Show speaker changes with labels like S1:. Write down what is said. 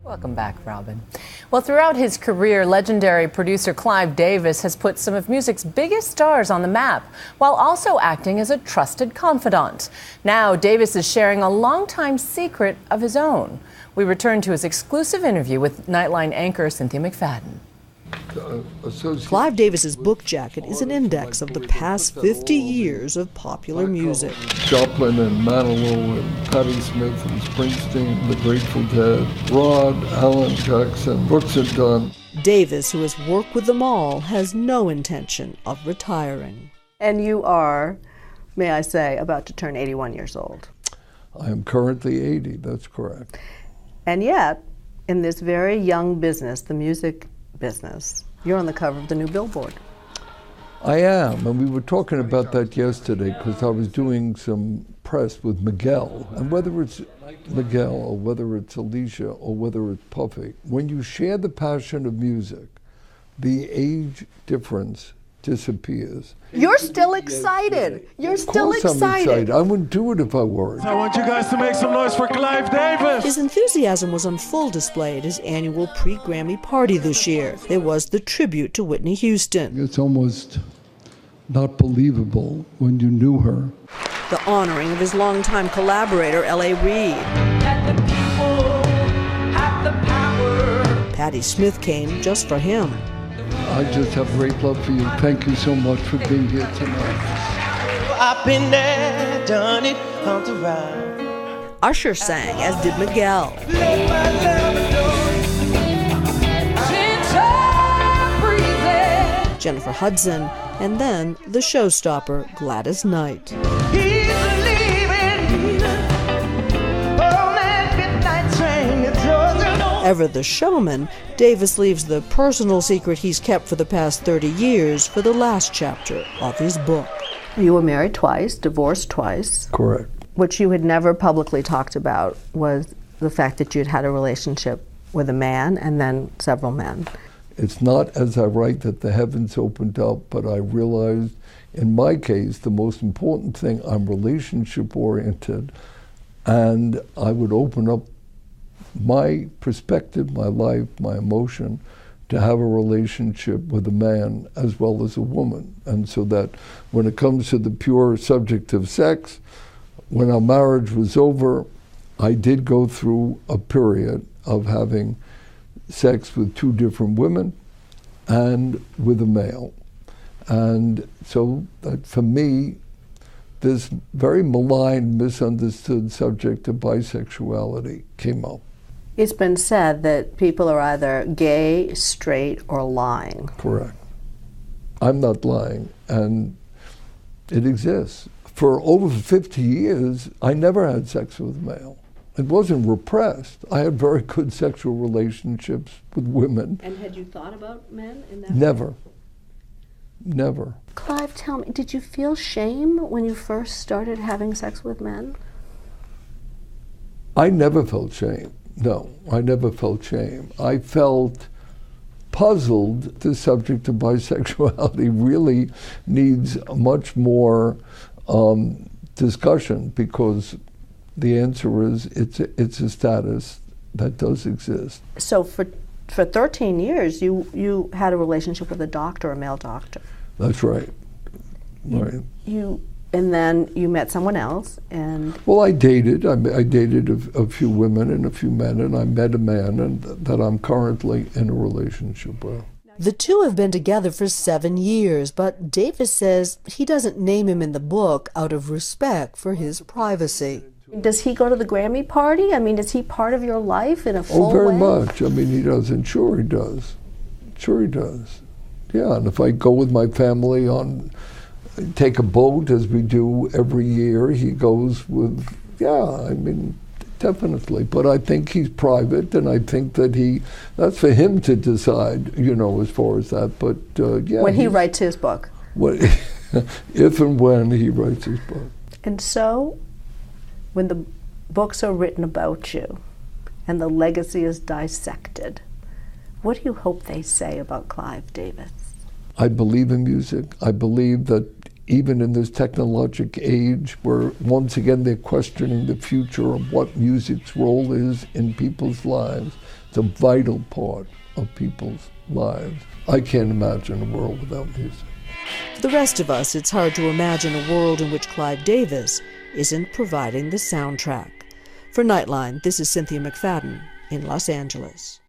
S1: Welcome back, Robin. Well, throughout his career, legendary producer Clive Davis has put some of music's biggest stars on the map, while also acting as a trusted confidant. Now, Davis is sharing a longtime secret of his own. We return to his exclusive interview with Nightline anchor Cynthia McFadden.
S2: Clive Davis's book jacket is an index of the past 50 years of popular music.
S3: Joplin and Manilow and Patti Smith and Springsteen, the Grateful Dead, Rod, Alan Jackson, Brooks and Dunn.
S2: Davis, who has worked with them all, has no intention of retiring.
S4: And you are, may I say, about to turn 81 years old.
S3: I am currently 80, that's correct.
S4: And yet, in this very young business, the music business, you're on the cover of the new Billboard.
S3: I am, and we were talking about that yesterday because I was doing some press with Miguel. And whether it's Miguel or whether it's Alicia or whether it's Puffy, when you share the passion of music, the age difference disappears.
S4: You're still excited. You're still excited.
S3: Of course I'm excited. I wouldn't do it if I weren't.
S5: I want you guys to make some noise for Clive Davis.
S2: His enthusiasm was on full display at his annual pre-Grammy party this year. There was the tribute to Whitney Houston.
S3: It's almost not believable when you knew her.
S2: The honoring of his longtime collaborator, L.A. Reid. Patti Smith came just for him.
S3: I just have great love for you. Thank you so much for being here tonight.
S6: I've been there, done it, humped around.
S2: Usher sang, as did Miguel. Jennifer Hudson, and then the showstopper Gladys Knight. Ever the showman, Davis leaves the personal secret he's kept for the past 30 years for the last chapter of his book.
S4: You were married twice, divorced twice.
S3: Correct.
S4: What you had never publicly talked about was the fact that you'd had a relationship with a man and then several men.
S3: It's not as I write that the heavens opened up, but I realized in my case, the most important thing, I'm relationship oriented, and I would open up my perspective, my life, my emotion, to have a relationship with a man as well as a woman. And so that when it comes to the pure subject of sex, when our marriage was over, I did go through a period of having sex with two different women and with a male. And so that for me, this very maligned, misunderstood subject of bisexuality came up.
S4: It's been said that people are either gay, straight, or lying.
S3: Correct. I'm not lying, and it exists. For over 50 years, I never had sex with a male. It wasn't repressed. I had very good sexual relationships with women.
S4: And had you thought about men in that
S3: Never.
S4: way?
S3: Never.
S4: Clive, tell me, did you feel shame when you first started having sex with men?
S3: I never felt shame. No, I never felt shame. I felt puzzled. The subject of bisexuality really needs much more discussion, because the answer is it's a status that does exist.
S4: So for 13 years, you had a relationship with a doctor, a male doctor.
S3: That's right. Right.
S4: And then you met someone else, and...
S3: Well, I dated. I dated a few women and a few men, and I met a man that I'm currently in a relationship with.
S2: The two have been together for 7 years, but Davis says he doesn't name him in the book out of respect for his privacy.
S4: Does he go to the Grammy party? I mean, is he part of your life in a full way?
S3: Oh, very much. I mean, he does, and sure he does. Sure he does. Yeah, and if I go with my family take a boat, as we do every year, he goes with, yeah, I mean, definitely. But I think he's private, and I think that that's for him to decide, as far as that. But yeah.
S4: When he writes his book.
S3: If and when he writes his book.
S4: And so, when the books are written about you, and the legacy is dissected, what do you hope they say about Clive Davis?
S3: I believe in music. I believe that even in this technologic age where once again they're questioning the future of what music's role is in people's lives, It's a vital part of people's lives. I can't imagine a world without music.
S2: For the rest of us, it's hard to imagine a world in which Clive Davis isn't providing the soundtrack. For Nightline, this is Cynthia McFadden in Los Angeles.